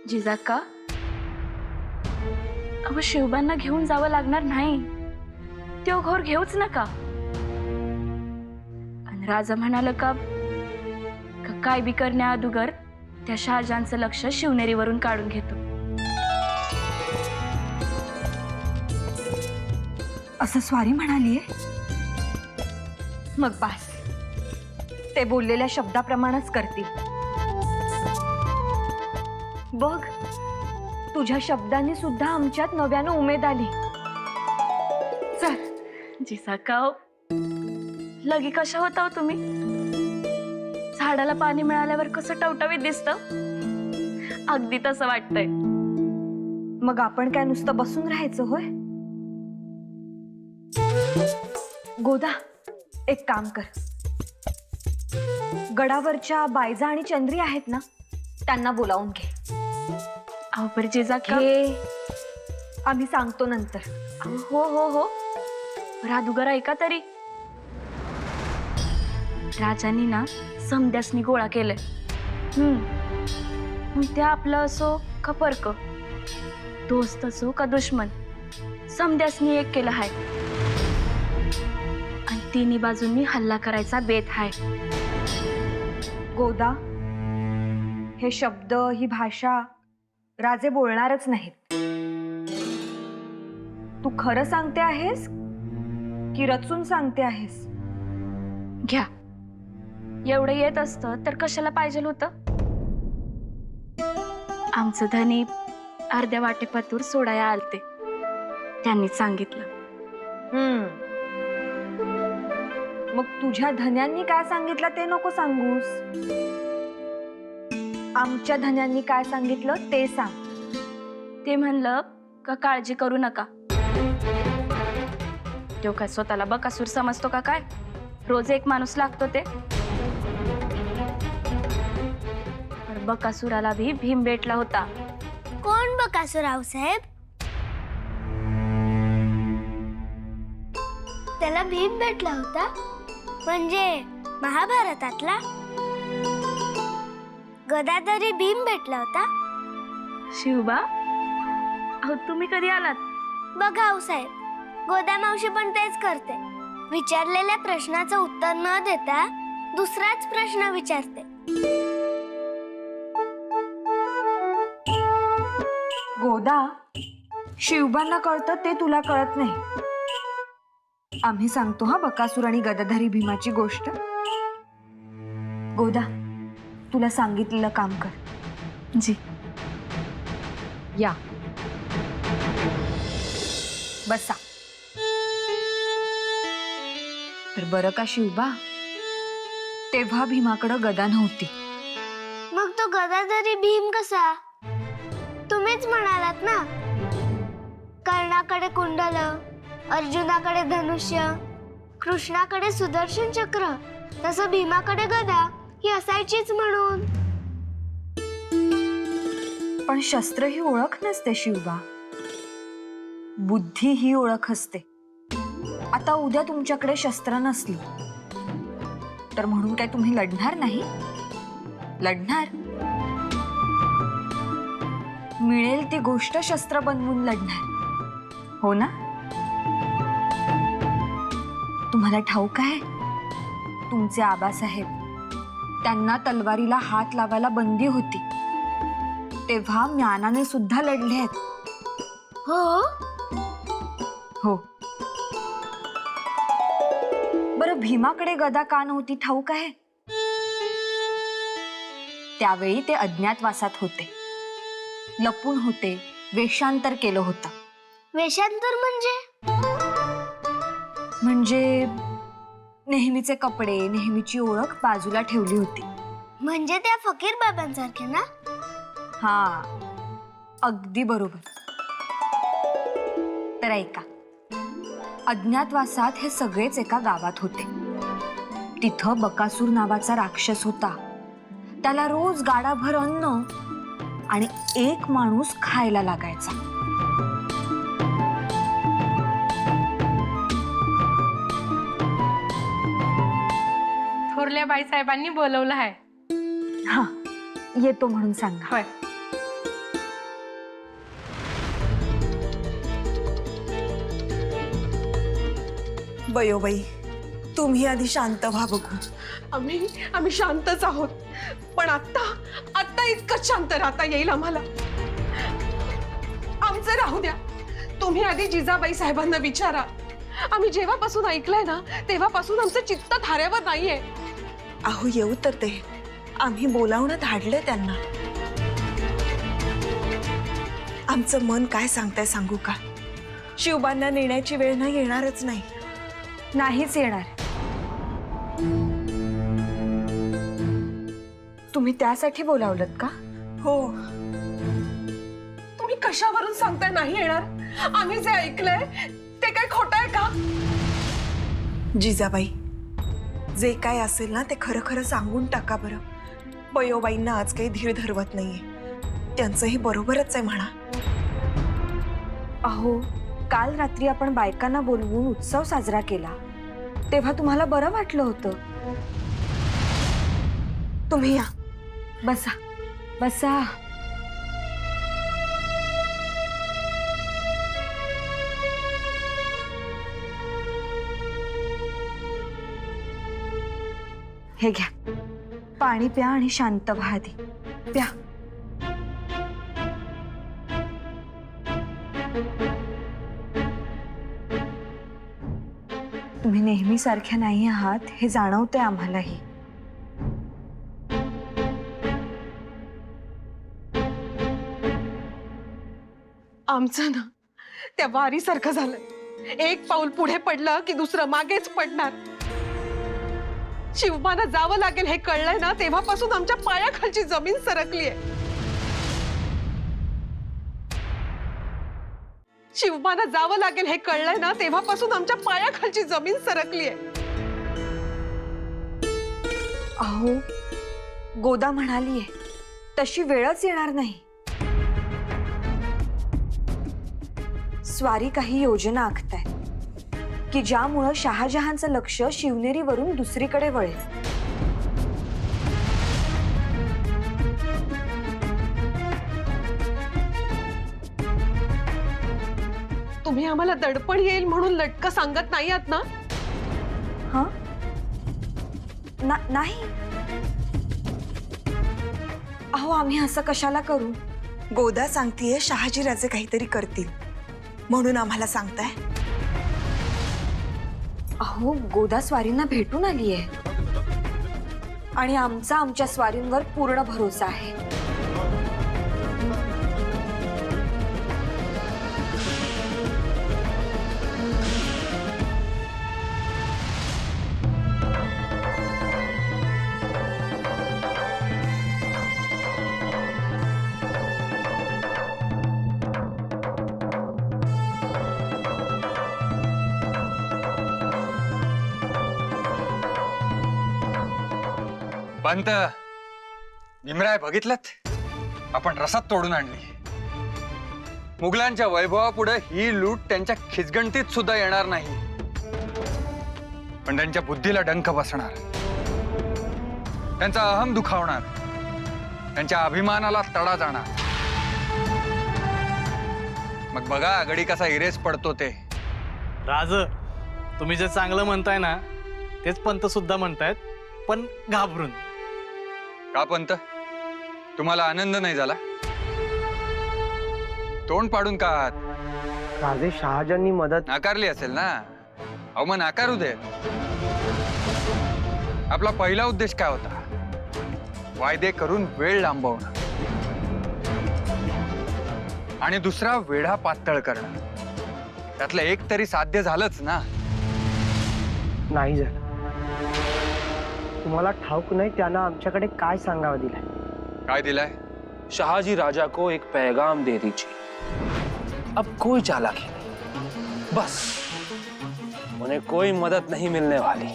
जिजाका, अहो शिवबांना घेऊन जावं लागणार नाही, तो घोर घेऊच नका। आणि राजा म्हणाल का काय बी करण्या अगोदर त्या शहाजहानचं लक्ष शिवनेरीवरून काढून घेतो। असं स्वारी म्हणालीये? मग बास, ते बोललेल्या शब्दाप्रमाणेच करतील। बघ, तुझ्या शब्दांनी सुद्धा आमच्यात नव्यानं उमेद आली। चल जिजाका, लगी कशा होता हो तुम्ही? झाडाला पाणी मिळाल्यावर कसं टवटवीत दिसतं, अगदी तसं वाटतंय। मग आपण काय नुसतं बसून राहायचं होय? गोदा, एक काम कर, गडावरच्या बायजा आणि चंद्री आहेत ना, त्यांना बोलावून घे। अहो पर जिजाका, आम्ही सांगतो नंतर। हो हो हो, राधुगर ऐका तरी। राजांनी ना समद्यासनी गोळा केलंय। मग त्या आपलं असो का परक, दोस्त असो का दुश्मन, समद्यासनी एक केलं हाय आणि तिन्ही बाजूंनी हल्ला करायचा बेत हाय। गोदा, हे शब्द, ही भाषा राजे बोलणारच नाहीत। तू खरं सांगते आहेस की रचून सांगते आहेस? घ्या, एवढं येत असतं तर कशाला पाहिजे होतं? आमचं धनी अर्ध्या वाटेपातूर सोडाया आलते, त्यांनीच सांगितलं। मग तुझ्या धन्यांनी काय सांगितलं ते नको सांगूस। आमच्या धन्यांनी काय सांगितलं ते सांग. ते म्हणलं का काळजी करू नका. तो काय स्वतःला बकासूर समजतो का काय? रोज एक माणूस लागतो ते. पण बकासुराला भी भीम भेटला होता. कोण बकासूर रावसाहेब? त्याला भीम भेटला होता म्हणजे महाभारतातला गदाधरी भीम भेटला होता. शिवबा, अहो तुम्ही कधी आलात? बघा रावसाहेब, गोदा मावशी पण तेच करते. विचारलेल्या प्रश्नाचं उत्तर न देता दुसराच प्रश्न विचारते. गोदा, शिवबांना कळतं ते तुला कळत नाही. आम्ही सांगतो हा बकासूर आणि गदाधारी भीमाची गोष्ट. गोदा, तुला सांगितलेलं काम कर. जी. या बसा. तर बरं का शिवबा, तेव्हा भीमाकडं गदा नव्हती. मग तो गदाधरी भीम कसा? तुम्हीच म्हणालात ना, कर्णाकडे कुंडल, अर्जुनाकडे धनुष्य, कृष्णाकडे सुदर्शन चक्र, तसं भीमाकडे गदा ही असायचीच म्हणून. पण शस्त्र ही ओळख नसते शिवबा, बुद्धी ही ओळख असते. आता उद्या तुमच्याकडे शस्त्र नसली तर म्हणून काय तुम्ही लढणार नाही? लढणार. मिळेल ती गोष्ट शस्त्र बनवून लढणार, हो ना? तुम्हाला ठाऊक आहे, तुमचे आबासाहेब, त्यांना तलवारीला हात लावायला बंदी होती, तेव्हा म्यानाने सुद्धा लढले आहेत. हो हो. बरं, भीमाकडे गदा का नव्हती ठाऊक आहे? त्यावेळी ते अज्ञातवासात होते, लपून होते, वेषांतर केलं होतं. वेषांतर म्हणजे नेहमीचे कपडे, नेहमीची ओळख बाजूला ठेवली होती. म्हणजे त्या फकीर बाबांसारखे ना? हा, अगदी बरोबर. तर ऐका, अज्ञातवासात हे सगळेच एका गावात होते. तिथं बकासूर नावाचा राक्षस होता. त्याला रोज गाडाभर अन्न आणि एक माणूस खायला लागायचा. थोरल्या बाईसाहेबांनी बोलवलं आहे. हा, येतो म्हणून सांगा. होय. बयोबाई, तुम्ही आधी शांत व्हा बघू. आम्ही शांतच आहोत, पण आत्ता इतकंच शांत राहता येईल आम्हाला. आमचं राहू द्या, तुम्ही आधी जिजाबाई साहेबांना विचारा. आम्ही जेव्हापासून ऐकलंय ना, तेव्हापासून आमचं चित्त थाऱ्यावर नाहीये. अहो येऊ तर ते, आम्ही बोलावणं धाडलंय त्यांना. आमचं मन काय सांगताय सांगू का? शिवबांना नेण्याची वेळ ना येणारच नाही. नाहीच येणार. तुम्ही त्यासाठी बोलावलत का? हो. तुम्ही कशावरून सांगताय नाही येणार? आम्ही जे ऐकलंय ते काय खोटं आहे का? जिजाबाई, जे काय असेल ना ते खरं खरं सांगून टाका बरं. बयोबाईंना आज काही धीर धरवत नाहीये. त्यांचंही बरोबरच आहे म्हणा. अहो, काल रात्री आपण बायकांना बोलवून उत्सव साजरा केला, तेव्हा तुम्हाला बरं वाटलं होतं. तुम्ही या, बसा बसा. हे घ्या, पाणी प्या आणि शांत व्हा. आधी प्या. तुम्ही नेहमी सारख्या नाही आहात हे जाणवतंय आम्हालाही. आमचं ना त्या वारीसारखं झालं. एक पाऊल पुढे पडलं की दुसरं मागेच पडणार. शिवबाना जावं लागेल हे कळलंय ना तेव्हापासून आमच्या पायाखालची जमीन सरकली आहे. शिवबाना जावं लागेल हे कळलंय ना तेव्हापासून आमच्या पायाखालची जमीन सरकली आहे. अहो गोदा म्हणालीये तशी वेळच येणार नाही. स्वारी काही योजना आखताय की ज्यामुळं शहाजहानचं लक्ष शिवनेरीवरून दुसरीकडे वळेल. तुम्ही आम्हाला दडपण येईल म्हणून लटकं सांगत नाही आहात ना? हा नाही. अहो आम्ही असं कशाला करू? गोदा सांगतीये शहाजीराजे काहीतरी करतील म्हणून आम्हाला सांगताय. अहो गोदा स्वारींना भेटून आलीये आणि आमचा आमच्या स्वारींवर पूर्ण भरोसा आहे. पंत, भीमराय बघितलत आपण रसात तोडून आणली. मुघलांच्या वैभवापुढे ही लूट त्यांच्या खिचगणतीत सुद्धा येणार नाही, पण त्यांच्या बुद्धीला डंक बसणार, त्यांचा अहम दुखावणार, त्यांच्या अभिमानाला तडा जाणार. मग बघा आगडी कसा इरेस पडतो ते. राज, तुम्ही जे चांगलं म्हणताय ना तेच पंत सुद्धा म्हणतायत, पण घाबरून. का पंत, तुम्हाला आनंद नाही झाला? तोंड पाडून का आहात? राजे शहाजांनी मदत नाकारली असेल ना? अहो मग नाकारू दे. आपला पहिला उद्देश काय होता? वायदे करून वेळ लांबवणं आणि दुसरा वेढा पातळ करणं. त्यातलं एक तरी साध्य झालंच ना? नाही झालं. तुम्हाला ठाऊक नाही त्यानं आमच्याकडे काय सांगावं दिलंय. काय दिलाय? शाहजी राजा को एक पैगाम दे दीजिए. अब कोई चालाकी नहीं, बस उन्हें कोई मदद नहीं मिलने वाली.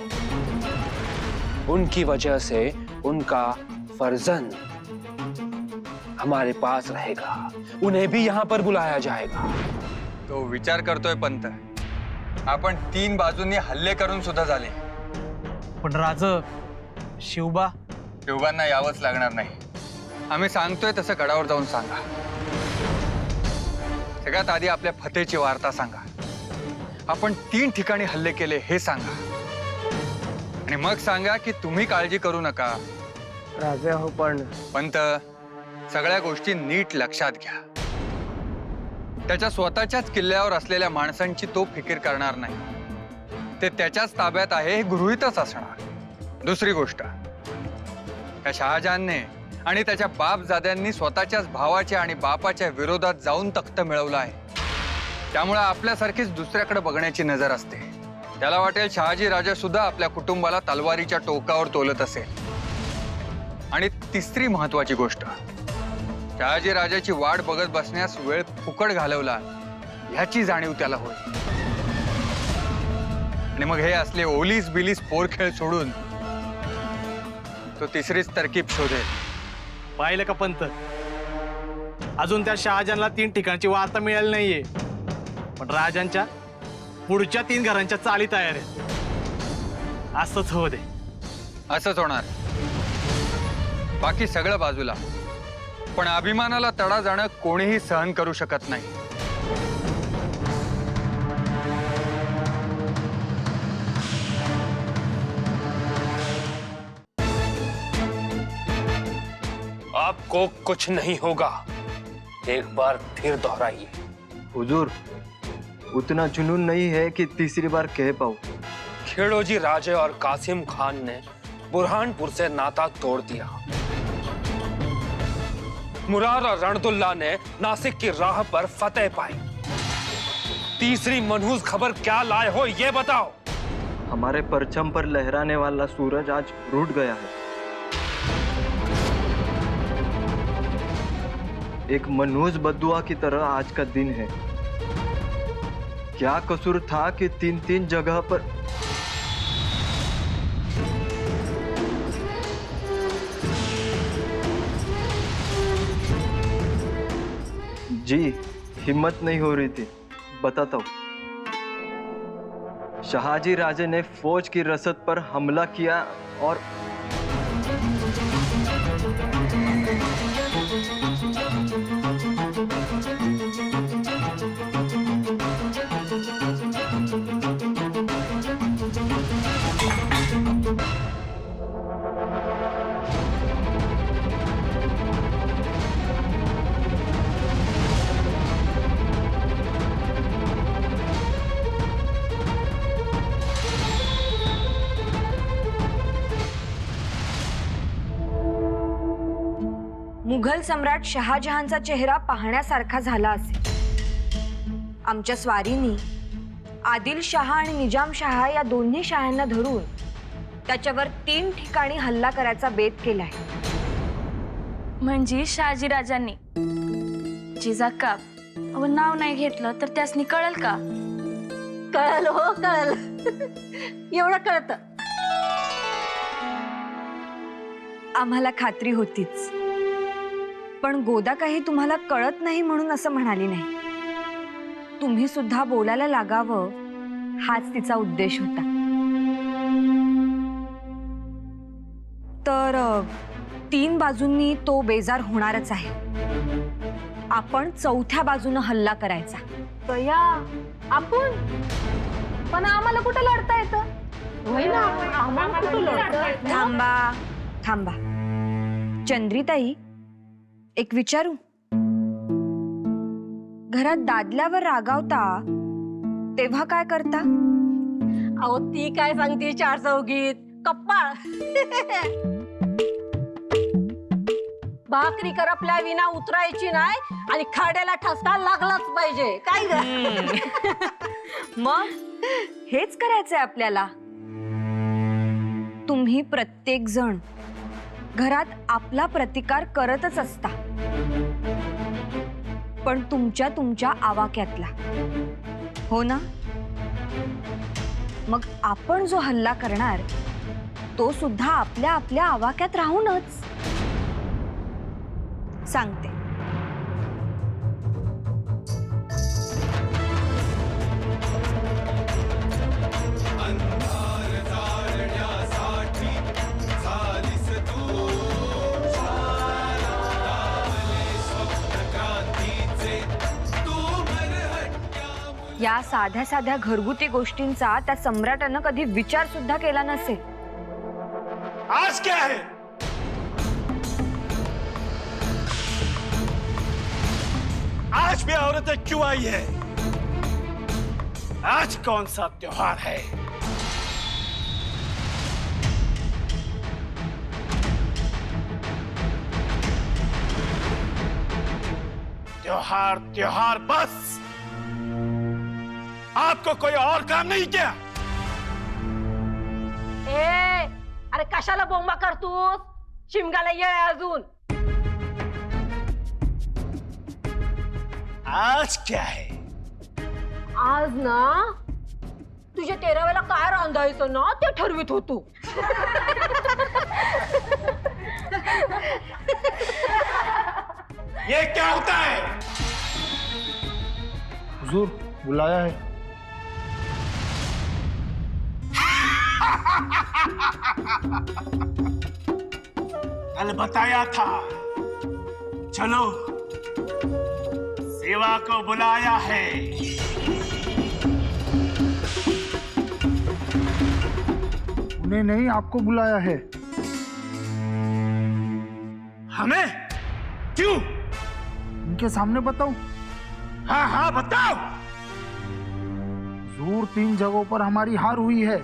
उनकी वजह से उनका फर्जंद हमारे पास रहेगा, उन्हें भी यहाँ पर बुलाया जाएगा. तो विचार करतोय पंत. आपण 3 बाजूंनी हल्ले करून सुद्धा झाले, पण राज, शिवबांना यावंच लागणार नाही. आम्ही सांगतोय तसं गडावर जाऊन सांगा. सगळ्यात आधी आपल्या फतेची वार्ता सांगा. आपण 3 ठिकाणी हल्ले केले हे सांगा, आणि मग सांगा की तुम्ही काळजी करू नका. राजे हो, पण पंत, सगळ्या गोष्टी नीट लक्षात घ्या. त्याच्या स्वतःच्याच किल्ल्यावर असलेल्या माणसांची तो फिकीर करणार नाही. ते त्याच्याच ताब्यात आहे हे गृहीतच असणार. दुसरी गोष्ट, या शहाजहानने आणि त्याच्या बापजाद्यांनी स्वतःच्याच भावाच्या आणि बापाच्या विरोधात जाऊन तख्त मिळवलं आहे. त्यामुळे आपल्यासारखीच दुसऱ्याकडे बघण्याची नजर असते. त्याला वाटेल शहाजी राजा सुद्धा आपल्या कुटुंबाला तलवारीच्या टोकावर तोलत असेल. आणि तिसरी महत्वाची गोष्ट, शहाजी राजाची वाट बघत बसण्यास वेळ फुकट घालवला ह्याची जाणीव त्याला होईल. आणि मग हे असले ओलीस बिलीस पोरखेळ सोडून तो तिसरीच तरकीब शोधेल. पाहिलं का पंत, अजून त्या शहाजहानला 3 ठिकाणची वार्ता मिळाली नाहीये, पण राजांच्या पुढच्या 3 घरांच्या चाली तयार आहेत. असंच होऊ दे. असंच होणार. बाकी सगळं बाजूला, पण अभिमानाला तडा जाणं कोणीही सहन करू शकत नाही. आपको कुछ नहीं होगा, एक बार फिर दोहराइए. हुजूर, उतना जुनून नहीं है कि तीसरी बार कह पाऊं. खेड़ोजी राजे और कासिम खान ने बुरहानपुर से नाता तोड़ दिया. मुरार और रणदुल्ला ने नासिक की राह पर फतेह पाई. तीसरी मनहूस खबर क्या लाए हो ये बताओ. हमारे परचम पर लहराने वाला सूरज आज रूठ गया है। एक मनहूस बद्दुआ की तरह आज का दिन है। क्या कसूर था कि 3-3 जगह पर जी हिम्मत नहीं हो रही थी। बताता हूँ। शहाजी राजे ने फौज की रसद पर हमला किया और मुघल सम्राट शहाजहानचा चेहरा पाहण्यासारखा झाला असेल। आमच्या स्वारीनी आदिलशाह आणि निजामशाह या दोन्ही शाहांना धरून त्याच्यावर 3 ठिकाणी हल्ला करायचा बेत केलाय। म्हणजे शहाजीराजांनी जिजाका नाव नाही घेतलं तर त्यासनी कळल का? कळल हो कळल एवढं कळत। आम्हाला खात्री होतीच, पण गोदा काही तुम्हाला कळत नाही म्हणून असं म्हणाली नाही। तुम्ही सुद्धा बोलायला लागावं हाच तिचा उद्देश होता। तर 3 बाजूंनी तो बेजार होणारच आहे। आपण 4थ्या बाजूनं हल्ला करायचा। तया आपण पण आम्हाला कुठं लढता येतं? होय ना, आम्हाला कुठं लढता येतं? थांबा थांबा चंद्रीताई, एक विचारू? घरात दादल्यावर रागावता तेव्हा काय करता? अहो ती काय सांगते 4 चौघीत कप्पाळ भाकरी करपल्या विना उतरायची नाही आणि खाड्याला ठसका लागलाच पाहिजे। काय ग? मग हेच करायचंय आपल्याला। तुम्ही प्रत्येक जण घरात आपला प्रतिकार करतच असता, पण तुमच्या आवाक्यातला, हो ना? मग आपण जो हल्ला करणार तो सुद्धा आपल्या आवाक्यात राहूनच। सांगते, या साध्या साध्या घरगुती गोष्टींचा त्या सम्राटानं कधी विचार सुद्धा केला नसेल। आज क्या है? आज भी औरतें क्यों आई है? आज कौन सा त्योहार है? त्योहार त्योहार बस। आपको कोई और काम नहीं क्या? ए अरे कशाला बोंबा करतोस? शिमगाला ये अजून। आज क्या है? आज ना तुझ्या 13व्याला काय रांधायचं ना ते ठरवित होतो। ये क्या होता है? हुजूर बुलाया है। कल बताया था, चलो सेवा को बुलाया है। उन्हें नहीं, आपको बुलाया है। हमें? क्यों? उनके सामने बताऊं? हाँ हाँ बताओ। हुजूर 3 जगहों पर हमारी हार हुई है।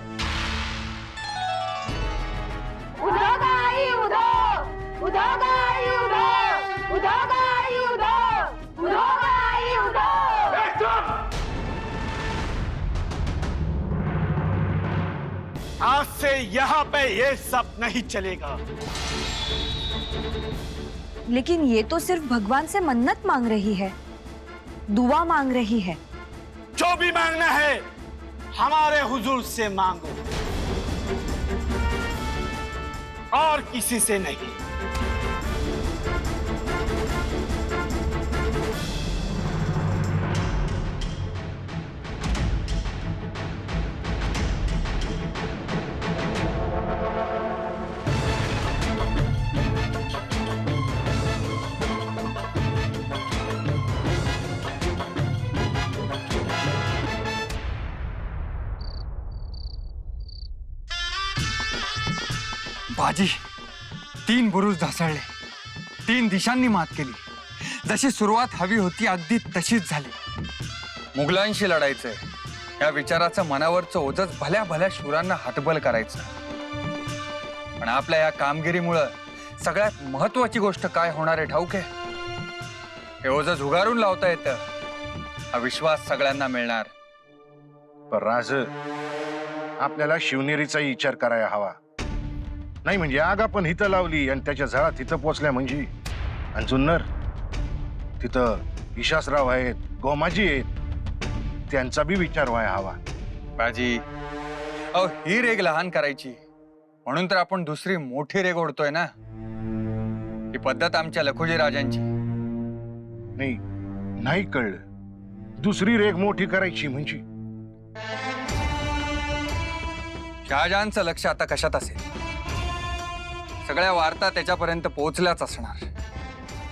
से यहाँ पे ये सब नहीं चलेगा। लेकिन ये तो सिर्फ भगवान से मन्नत मांग रही है, दुआ मांग रही है। जो भी मांगना है हमारे हुजूर से मांगो, और किसी से नहीं। बाजी, 3 बुरुज ढासळले, 3 दिशांनी मात केली. जशी सुरुवात हवी होती अगदी तशीच झाली. मुघलांशी लढायचंय या विचाराचं मनावरचं ओझच भल्या भल्या शूरांना हातबल करायचं. पण आपल्या या कामगिरीमुळं सगळ्यात महत्वाची गोष्ट काय होणार आहे ठाऊक आहे? हे ओझं झुगारून लावता येतं, हा विश्वास सगळ्यांना मिळणार. पण राज, आपल्याला शिवनेरीचा विचार करायला हवा. नाही म्हणजे आग आपण हिथं लावली आणि त्याच्या झाडात तिथं पोचल्या म्हणजे, आणि जुन्नर तिथं विश्वासराव आहेत, गोमाजी आहेत, त्यांचा बी विचार व्हायला हवा. बाजी, अहो ही रेग लहान करायची म्हणून तर आपण दुसरी मोठी रेग ओढतोय ना. ही पद्धत आमच्या लखुजी राजांची. नाही कळलं, दुसरी रेग मोठी करायची म्हणजे? शहाजहानचं लक्ष आता कशात असेल? सगळ्या वार्ता त्याच्यापर्यंत पोहोचल्याच असणार.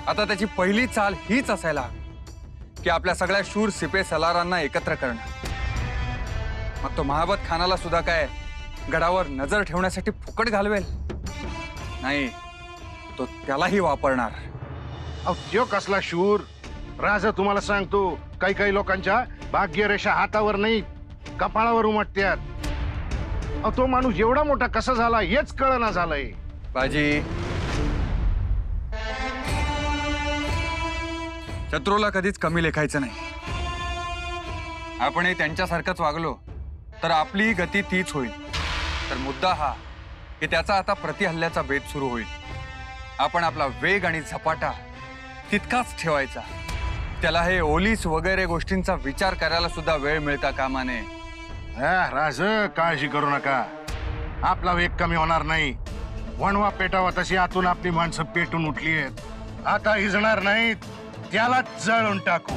आता त्याची पहिली चाल हीच असायला की आपल्या सगळ्या शूर सिपे सलारांना एकत्र करणं. मग तो महाबत खानाला सुद्धा काय गडावर नजर ठेवण्यासाठी फुकट घालवेल? नाही, तो त्यालाही वापरणार. अहो त्यो कसला शूर? राजा तुम्हाला सांगतो, काही काही लोकांच्या भाग्यरेषा हातावर नाही कपाळावर उमटत्यात. अहो तो माणूस एवढा मोठा कसा झाला हेच कळना झालंय. बाजी, शत्रूला कधीच कमी लेखायचं नाही. आपणही त्यांच्यासारखंच वागलो तर आपलीही गती तीच होईल. तर मुद्दा हा की त्याचा आता प्रतिहल्ल्याचा बेत सुरू होईल. आपण आपला वेग आणि झपाटा तितकाच ठेवायचा. त्याला हे ओलीस वगैरे गोष्टींचा विचार करायला सुद्धा वेळ मिळता कामा नये. राज, काळजी करू नका, आपला वेग कमी होणार नाही. वणवा पेटावा तशी आतून आपली माणसं पेटून उठली आहेत. आता हिजणार नाहीत, त्याला जळून टाकू.